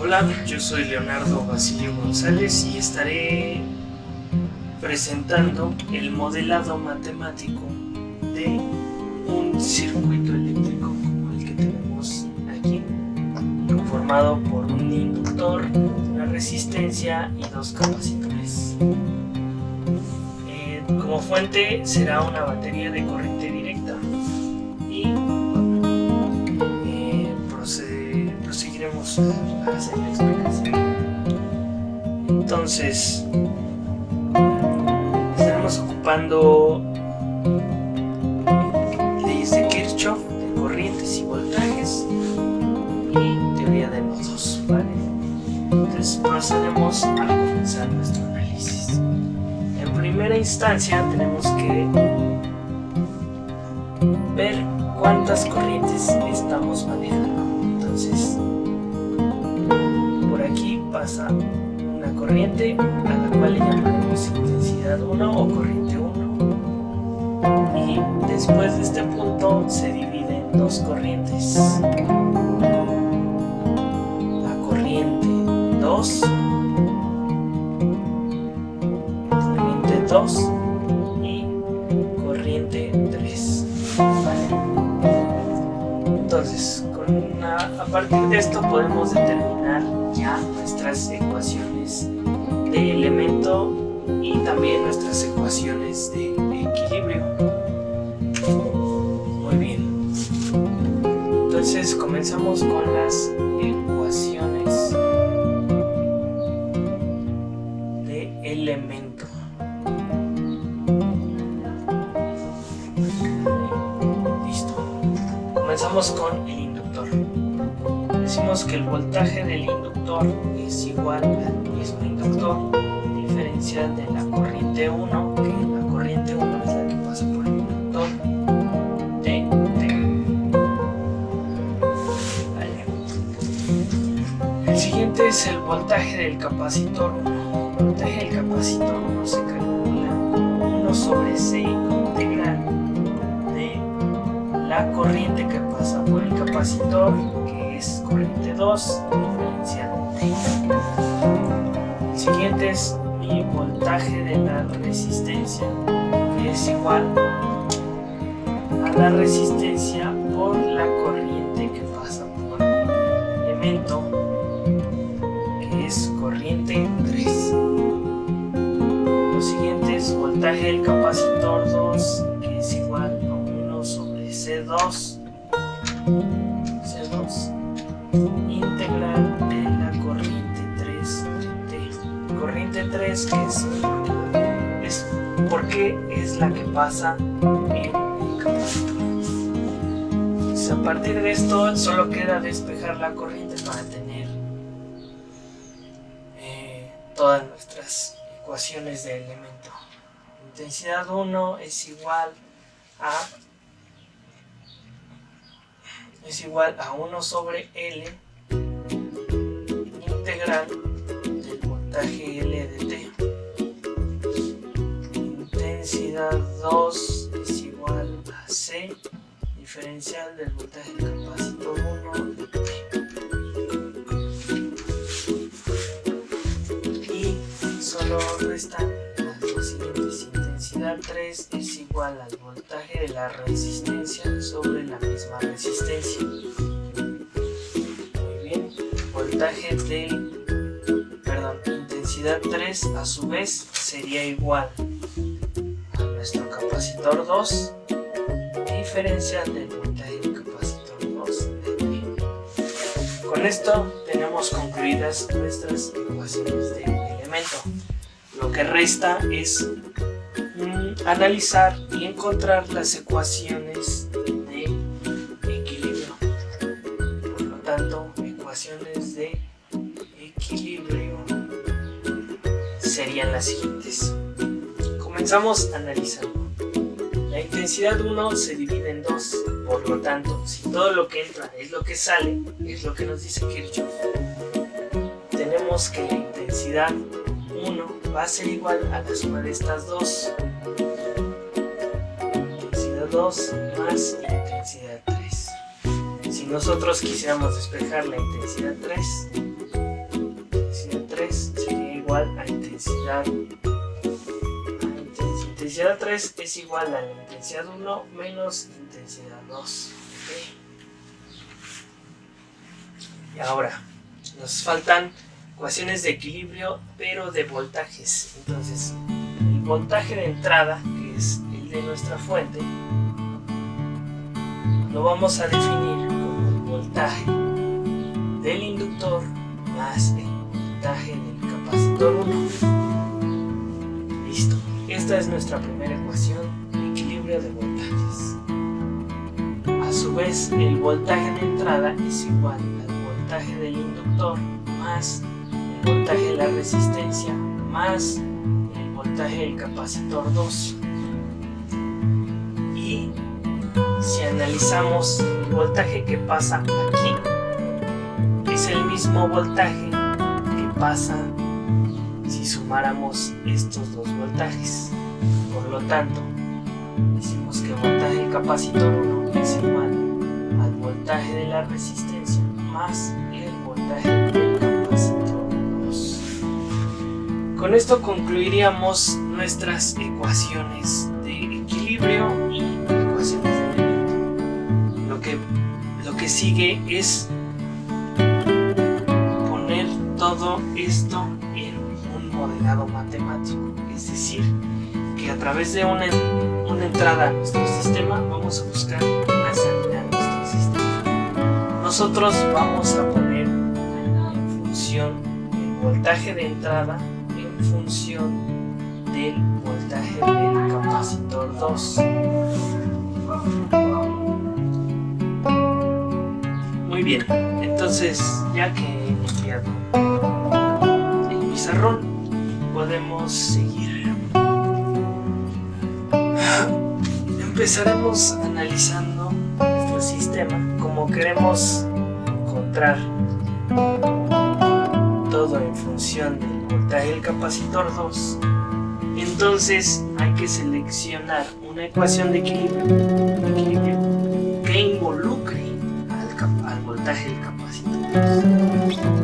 Hola, yo soy Leonardo Basilio González y estaré presentando el modelado matemático de un circuito eléctrico como el que tenemos aquí, conformado por un inductor, una resistencia y dos capacitores. Como fuente será una batería de corriente directa y proseguiremos a hacer la explicación. Entonces, estaremos ocupando leyes de Kirchhoff, de corrientes y voltajes y teoría de nodos, ¿vale? Entonces procedemos a comenzar nuestro análisis. En primera instancia tenemos que ver cuántas corrientes estamos manejando. Entonces, por aquí pasa una corriente a la cual le llamaremos intensidad 1 o corriente 1, y después de este punto se divide en dos corrientes: la corriente 2 y corriente 3, ¿vale? Entonces, a partir de esto podemos determinar ya nuestras ecuaciones de elemento y también nuestras ecuaciones de equilibrio. Muy bien, entonces comenzamos con las ecuaciones de elemento. Comenzamos con el inductor. Decimos que el voltaje del inductor es igual al mismo inductor diferencial de la corriente 1, que la corriente 1 es la que pasa por el inductor de T. Vale. El siguiente es el voltaje del capacitor 1. El voltaje del capacitor 1 se calcula 1 sobre C integral de la corriente que pasa por el capacitor, que es corriente 2 diferencial de T. El siguiente es mi voltaje de la resistencia, que es igual a la resistencia por la corriente que pasa por el elemento, que es corriente 3. Lo siguiente es voltaje del capacitor 2, que es igual a 1 sobre C2 integral de la corriente 3 de T. Corriente 3 que es porque es la que pasa en el capacitor. Entonces, a partir de esto solo queda despejar la corriente para tener todas nuestras ecuaciones de elemento. Intensidad 1 es igual a 1 sobre L integral del voltaje L de T. Intensidad 2 es igual a C diferencial del voltaje del capacitor 1 de T. Y solo restan las siguientes. Intensidad 3 es igual al voltaje de la resistencia sobre la misma resistencia. Muy bien, intensidad 3 a su vez sería igual a nuestro capacitor 2 diferencial del voltaje del capacitor 2 de T. Con esto tenemos concluidas nuestras ecuaciones de elemento. Lo que resta es analizar y encontrar las ecuaciones de equilibrio. Por lo tanto, ecuaciones de equilibrio serían las siguientes. Comenzamos analizando. La intensidad 1 se divide en 2, por lo tanto, si todo lo que entra es lo que sale, es lo que nos dice Kirchhoff, tenemos que la intensidad 1 va a ser igual a la suma de estas dos. Intensidad 2 más intensidad 3. Si nosotros quisiéramos despejar la intensidad 3, 3 sería igual a intensidad. Intensidad 3 es igual a la intensidad 1 menos intensidad 2. ¿Okay? Y ahora nos faltan ecuaciones de equilibrio, pero de voltajes. Entonces, el voltaje de entrada, que es el de nuestra fuente, lo vamos a definir como el voltaje del inductor más el voltaje del capacitor 1. Listo. Esta es nuestra primera ecuación de equilibrio de voltajes. A su vez, el voltaje de entrada es igual al voltaje del inductor más el voltaje de la resistencia más el voltaje del capacitor 2. Y si analizamos el voltaje que pasa aquí, es el mismo voltaje que pasa si sumáramos estos dos voltajes. Por lo tanto, decimos que el voltaje del capacitor 1 es igual al voltaje de la resistencia más el voltaje del capacitor 2. Con esto concluiríamos nuestras ecuaciones de equilibrio y ecuaciones de elemento. Lo que sigue es poner todo esto en un modelado matemático, es decir, que a través de una entrada a nuestro sistema vamos a buscar una salida a nuestro sistema. Nosotros vamos a poner en función el voltaje de entrada en función del voltaje del capacitor 2. Muy bien, entonces ya que he limpiado el pizarrón, podemos seguir. Empezaremos analizando nuestro sistema. Como queremos encontrar todo en función del voltaje del capacitor 2, entonces hay que seleccionar una ecuación de equilibrio que involucre al voltaje del capacitor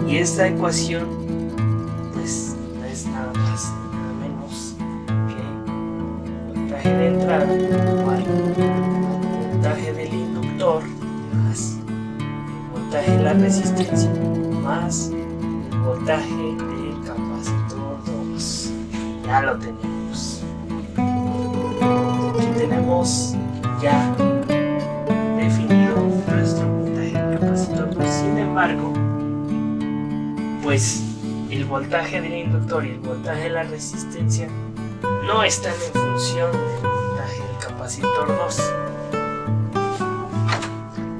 2. Y esta ecuación pues no es nada más ni nada menos que el voltaje de entrada igual al voltaje del inductor más el voltaje de la resistencia más el voltaje del capacitor 2. Ya lo tenemos. Aquí tenemos ya definido nuestro voltaje del capacitor 2. Sin embargo, pues el voltaje del inductor y el voltaje de la resistencia no están en función del voltaje del capacitor 2.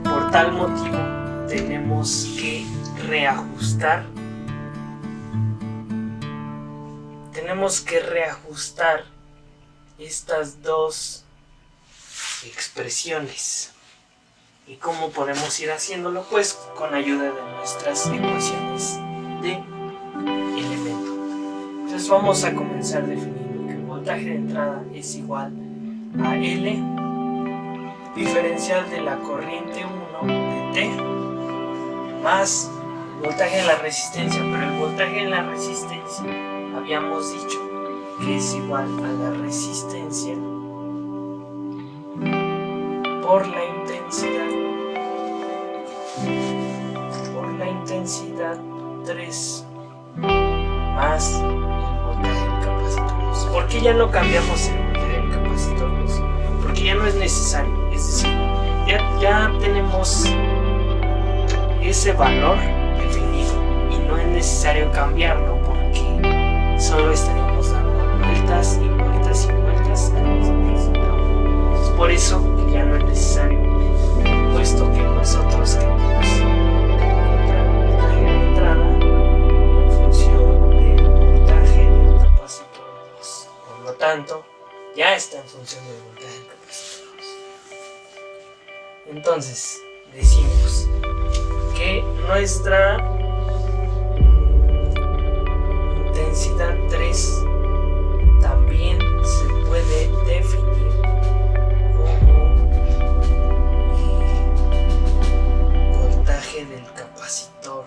Por tal motivo, tenemos que reajustar estas dos expresiones. ¿Y cómo podemos ir haciéndolo? Pues con ayuda de nuestras ecuaciones de elemento. Entonces vamos a comenzar definiendo que el voltaje de entrada es igual a L diferencial de la corriente 1 de T más el voltaje de la resistencia, pero el voltaje de la resistencia habíamos dicho que es igual a la resistencia por la intensidad 3 más el voltaje del capacitor 2. ¿Por qué ya no cambiamos el voltaje del capacitor 2? Porque ya no es necesario, es decir, ya tenemos ese valor definido y no es necesario cambiarlo porque solo estaríamos dando vueltas y vueltas y vueltas al mismo resultado. Es por eso que ya no es necesario, puesto que nosotros queremos encontrar el voltaje de entrada en función del voltaje del capacitor 2. Por lo tanto, ya está en función del voltaje del capacitor 2. Entonces, decimos que nuestra intensidad 3 también se puede definir como voltaje del capacitor.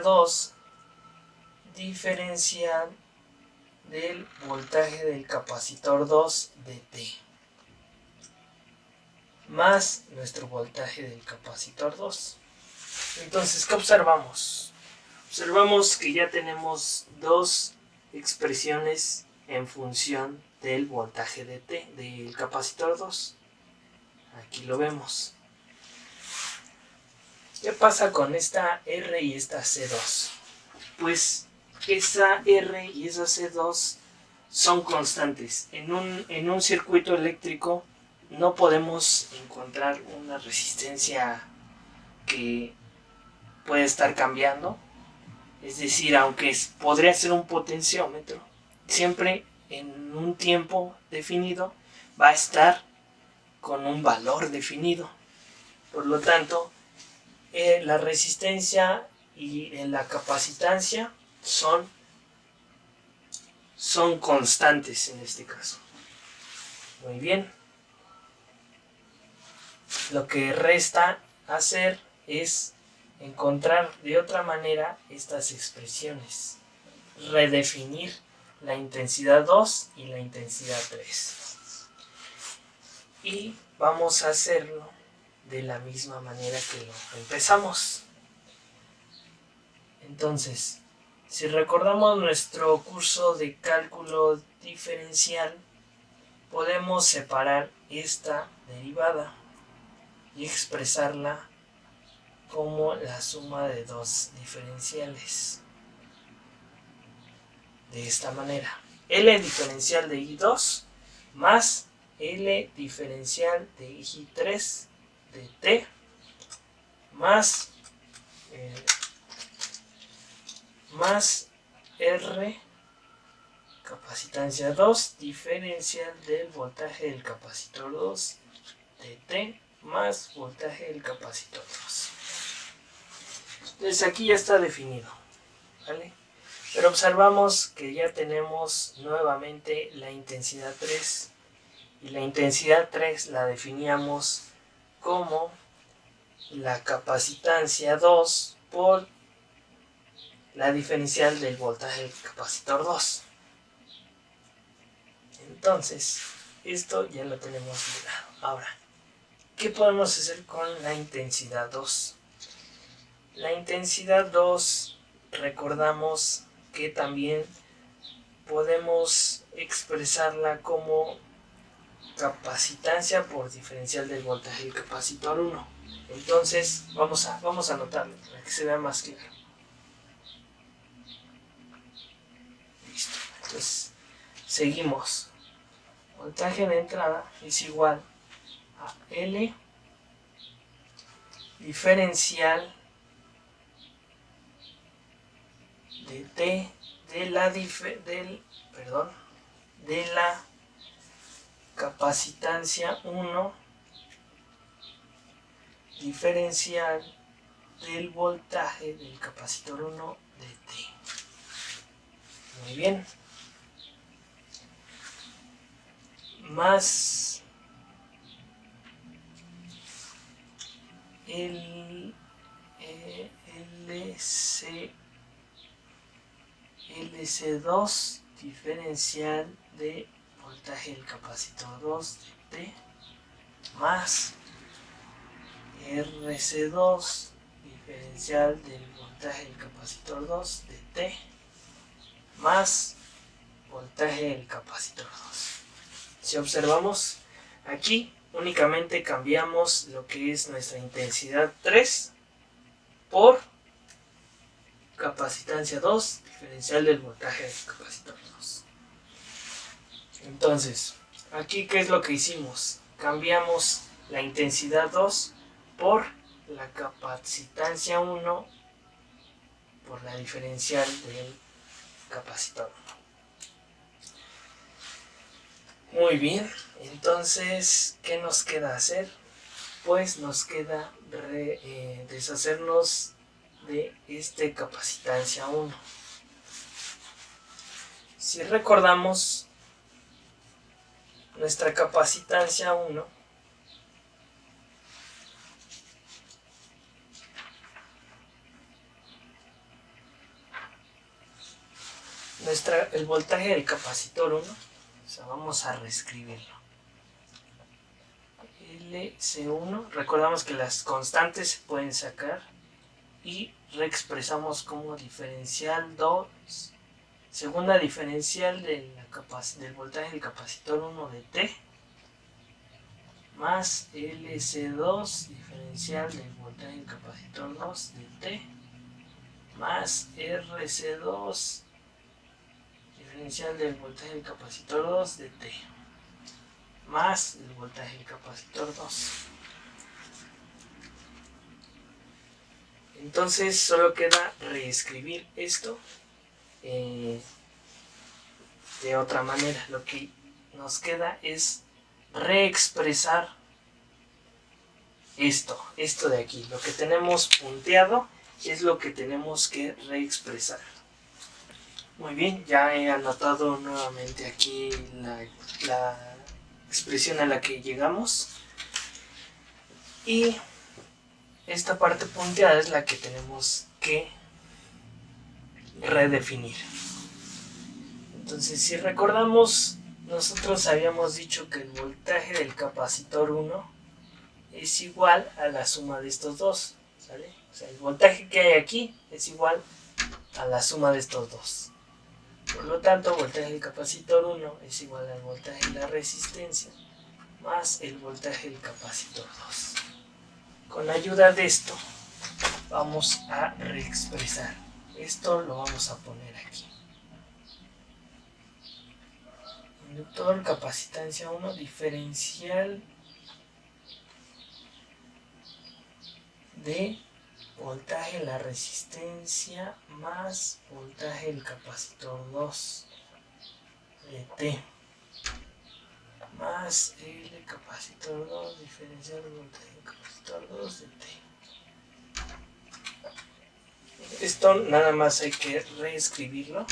2 diferencial del voltaje del capacitor 2 de T más nuestro voltaje del capacitor 2. Entonces, ¿qué observamos? Observamos que ya tenemos dos expresiones en función del voltaje de T del capacitor 2. Aquí lo vemos. ¿Qué pasa con esta R y esta C2? Pues esa R y esa C2 son constantes. En un circuito eléctrico no podemos encontrar una resistencia que puede estar cambiando. Es decir, aunque podría ser un potenciómetro, siempre en un tiempo definido va a estar con un valor definido. Por lo tanto, la resistencia y la capacitancia son constantes en este caso. Muy bien. Lo que resta hacer es encontrar de otra manera estas expresiones. Redefinir la intensidad 2 y la intensidad 3. Y vamos a hacerlo de la misma manera que lo empezamos. Entonces, si recordamos nuestro curso de cálculo diferencial, podemos separar esta derivada y expresarla como la suma de dos diferenciales. De esta manera, L diferencial de I2 más L diferencial de I3 de T más R capacitancia 2 diferencial del voltaje del capacitor 2 de T más voltaje del capacitor 2. Entonces aquí ya está definido, ¿vale? Pero observamos que ya tenemos nuevamente la intensidad 3 y la intensidad 3 la definíamos como la capacitancia 2 por la diferencial del voltaje del capacitor 2. Entonces, esto ya lo tenemos mirado. Ahora, ¿qué podemos hacer con la intensidad 2? La intensidad 2, recordamos que también podemos expresarla como capacitancia por diferencial del voltaje del capacitor 1. Entonces, vamos a anotarlo para que se vea más claro. Listo. Entonces, seguimos. Voltaje de entrada es igual a L diferencial de T de la capacitancia 1 diferencial del voltaje del capacitor 1 de T. Muy bien. Más el LC2 diferencial de voltaje del capacitor 2 de T más RC2 diferencial del voltaje del capacitor 2 de T más voltaje del capacitor 2. Si observamos aquí, únicamente cambiamos lo que es nuestra intensidad 3 por capacitancia 2 diferencial del voltaje del capacitor 2. Entonces, aquí ¿qué es lo que hicimos? Cambiamos la intensidad 2 por la capacitancia 1 por la diferencial del capacitor 1. Muy bien, entonces, ¿qué nos queda hacer? Pues nos queda deshacernos de este capacitancia 1. Si recordamos, nuestra capacitancia 1 el voltaje del capacitor 1, o sea, vamos a reescribirlo. LC1, recordamos que las constantes se pueden sacar y reexpresamos como diferencial 2, segunda diferencial del voltaje del capacitor 1 de T, más LC2, diferencial del voltaje del capacitor 2 de T, más RC2, diferencial del voltaje del capacitor 2 de T, más el voltaje del capacitor 2. Entonces solo queda reescribir esto de otra manera. Lo que nos queda es reexpresar esto de aquí. Lo que tenemos punteado es lo que tenemos que reexpresar. Muy bien, ya he anotado nuevamente aquí la expresión a la que llegamos. Y esta parte punteada es la que tenemos que redefinir. Entonces, si recordamos, nosotros habíamos dicho que el voltaje del capacitor 1 es igual a la suma de estos dos, ¿sale? O sea, el voltaje que hay aquí es igual a la suma de estos dos. Por lo tanto, el voltaje del capacitor 1 es igual al voltaje de la resistencia más el voltaje del capacitor 2. Con la ayuda de esto vamos a reexpresar. Esto lo vamos a poner aquí. Inductor, capacitancia 1, diferencial de voltaje en la resistencia más voltaje del capacitor 2 de T más el capacitor 2, diferencial de voltaje del capacitor 2 de T. Esto nada más hay que reescribirlo.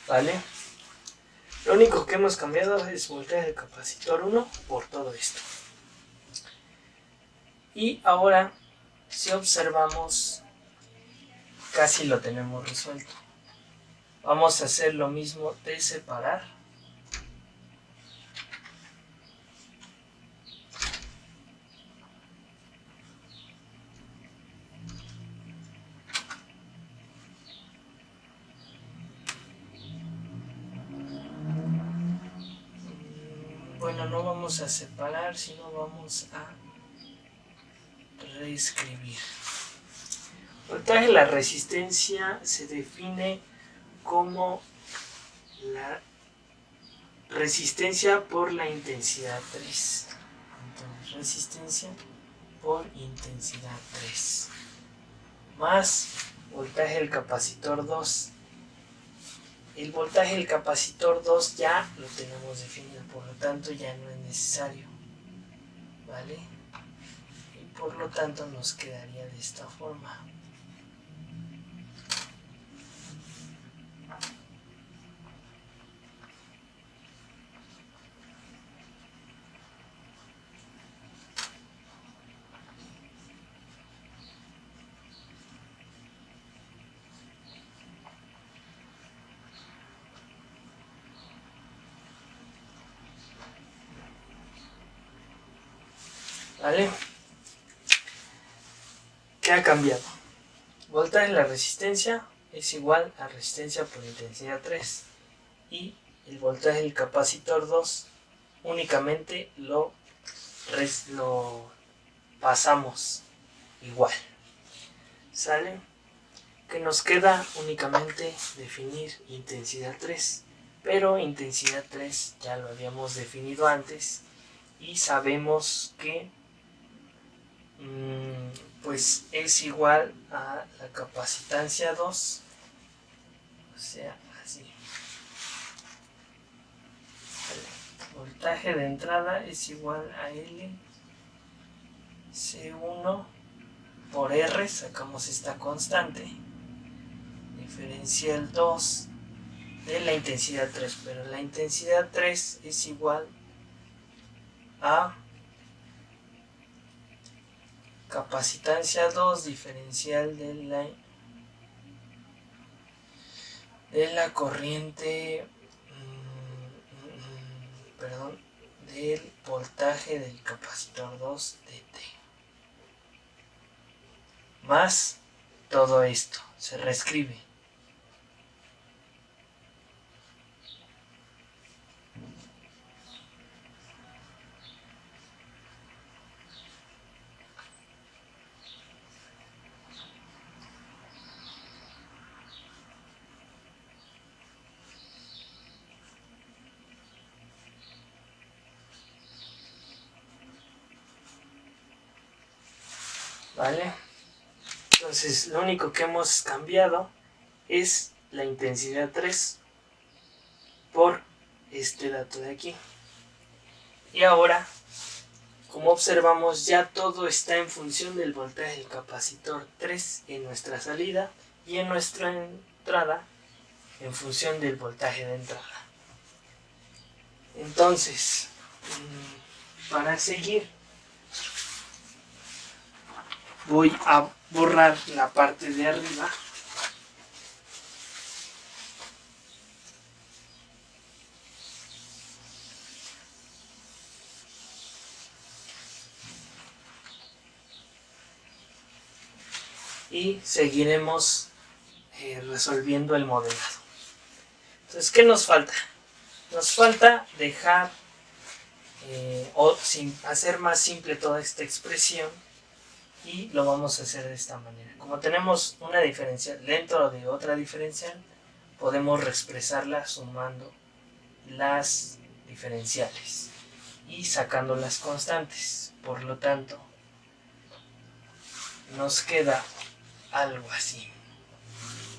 ¿Vale? Lo único que hemos cambiado es voltaje del capacitor 1 por todo esto. Y ahora, si observamos, casi lo tenemos resuelto. Vamos a hacer lo mismo de separar. Bueno, no vamos a separar, sino vamos a reescribir. Voltaje de la resistencia se define como la resistencia por la intensidad 3. Entonces, resistencia por intensidad 3. Más voltaje del capacitor 2. El voltaje del capacitor 2 ya lo tenemos definido, por lo tanto ya no es necesario, ¿vale? Y por lo tanto nos quedaría de esta forma. ¿Vale? ¿Qué ha cambiado? Voltaje de la resistencia es igual a resistencia por intensidad 3 y el voltaje del capacitor 2 únicamente lo pasamos igual. ¿Sale? Que nos queda únicamente definir intensidad 3, pero intensidad 3 ya lo habíamos definido antes y sabemos que pues es igual a la capacitancia 2, o sea, así. El voltaje de entrada es igual a L C1 por R, sacamos esta constante, diferencial 2 de la intensidad 3, pero la intensidad 3 es igual a capacitancia 2 diferencial de la corriente, del voltaje del capacitor 2 dt, más todo esto se reescribe. ¿Vale? Entonces lo único que hemos cambiado es la intensidad 3 por este dato de aquí. Y ahora, como observamos, ya todo está en función del voltaje del capacitor 3 en nuestra salida y en nuestra entrada en función del voltaje de entrada. Entonces, para seguir, voy a borrar la parte de arriba. Y seguiremos resolviendo el modelado. Entonces, ¿qué nos falta? Nos falta dejar o hacer más simple toda esta expresión, y lo vamos a hacer de esta manera. Como tenemos una diferencial dentro de otra diferencial, podemos reexpresarla sumando las diferenciales y sacando las constantes. Por lo tanto, nos queda algo así.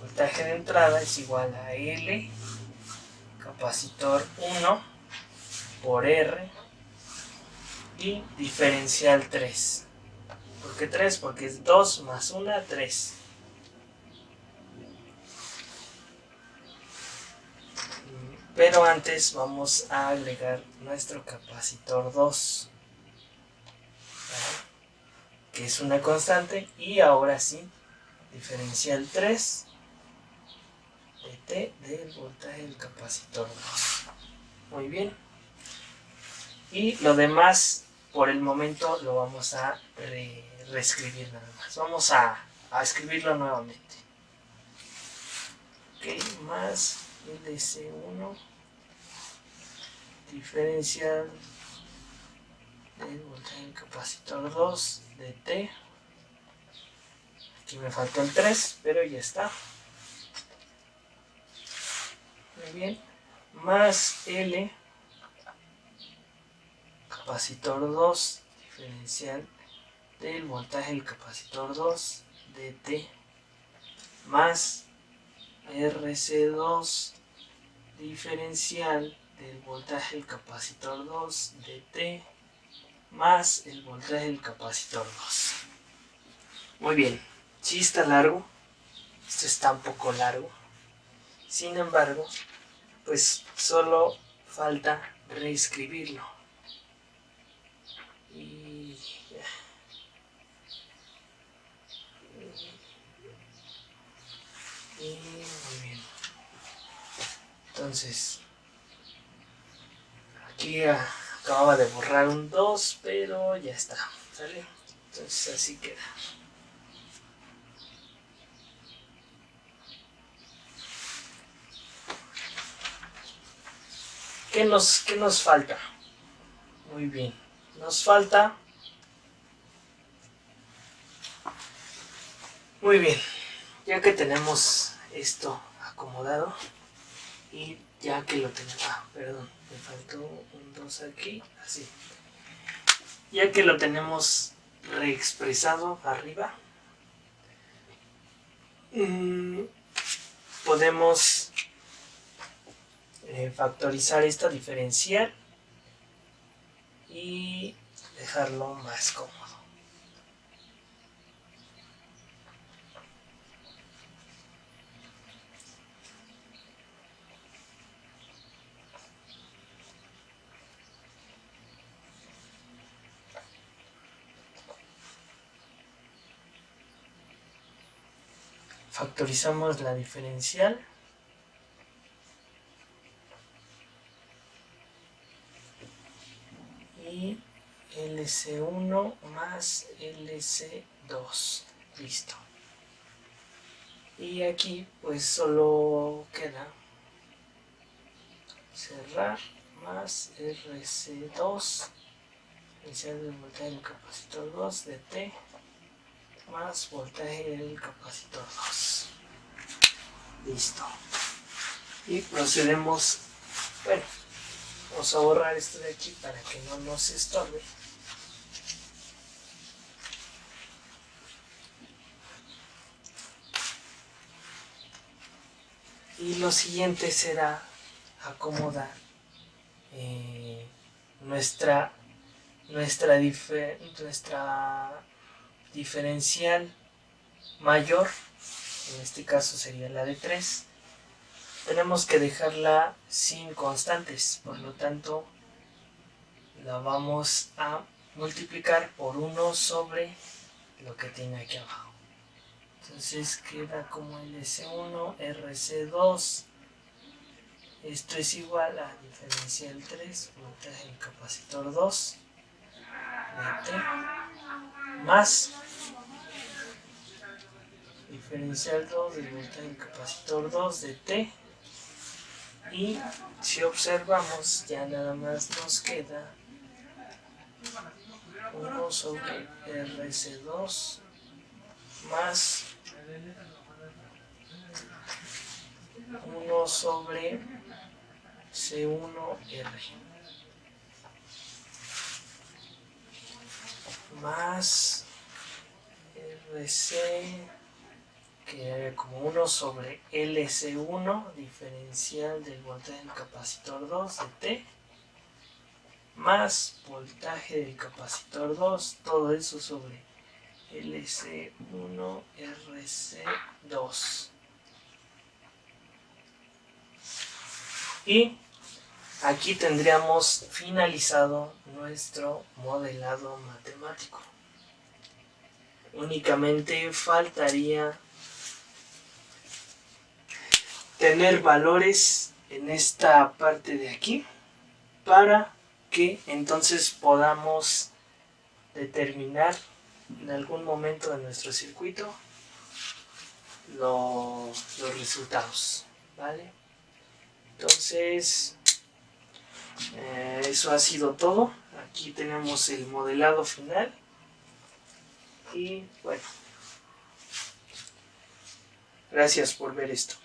Voltaje de entrada es igual a L capacitor 1 por R y diferencial 3. ¿Por qué 3? Porque es 2 más 1, 3. Pero antes vamos a agregar nuestro capacitor 2, ¿vale?, que es una constante, y ahora sí, diferencial 3 de T del voltaje del capacitor 2. Muy bien. Y lo demás, por el momento, lo vamos a reescribir nada más. Vamos a escribirlo nuevamente. Ok, más LC1 diferencial del voltaje del capacitor 2 de T. Aquí me faltó el 3, pero ya está. Muy bien. Más L capacitor 2 diferencial del voltaje del capacitor 2 de T, más RC2 diferencial del voltaje del capacitor 2 de T, más el voltaje del capacitor 2. Muy bien, sí está largo, esto está un poco largo, sin embargo, pues solo falta reescribirlo. Y muy bien. Entonces, aquí acababa de borrar un 2, pero ya está, ¿sale? Entonces así queda. ¿Qué nos falta? Muy bien, nos falta... Muy bien, ya que tenemos esto acomodado y ya que lo tenemos... perdón, me faltó un 2 aquí, así. Ya que lo tenemos reexpresado arriba, podemos factorizar esta diferencial y dejarlo más cómodo. Factorizamos la diferencial. Y LC1 más LC2. Listo. Y aquí pues solo queda cerrar más RC2, iniciar el voltaje del capacitor 2 de T más voltaje del capacitor 2. Listo. Y procedemos, bueno, vamos a borrar esto de aquí para que no nos estorbe. Y lo siguiente será acomodar nuestra diferencial mayor, en este caso sería la de 3. Tenemos que dejarla sin constantes, por lo tanto la vamos a multiplicar por 1 sobre lo que tiene aquí abajo. Entonces queda como LC1, RC2. Esto es igual a diferencial 3, voltaje del capacitor 2 de T, más diferencial 2 del voltaje del capacitor 2 de T. Y si observamos, ya nada más nos queda 1 sobre RC2 más 1 sobre C1R más RC, que como 1 sobre LC1, diferencial del voltaje del capacitor 2 de T, más voltaje del capacitor 2, todo eso sobre LC1 RC2. Y aquí tendríamos finalizado nuestro modelado matemático. Únicamente faltaría tener valores en esta parte de aquí para que entonces podamos determinar en algún momento de nuestro circuito los resultados, ¿vale? Entonces eso ha sido todo. Aquí tenemos el modelado final y bueno, gracias por ver esto.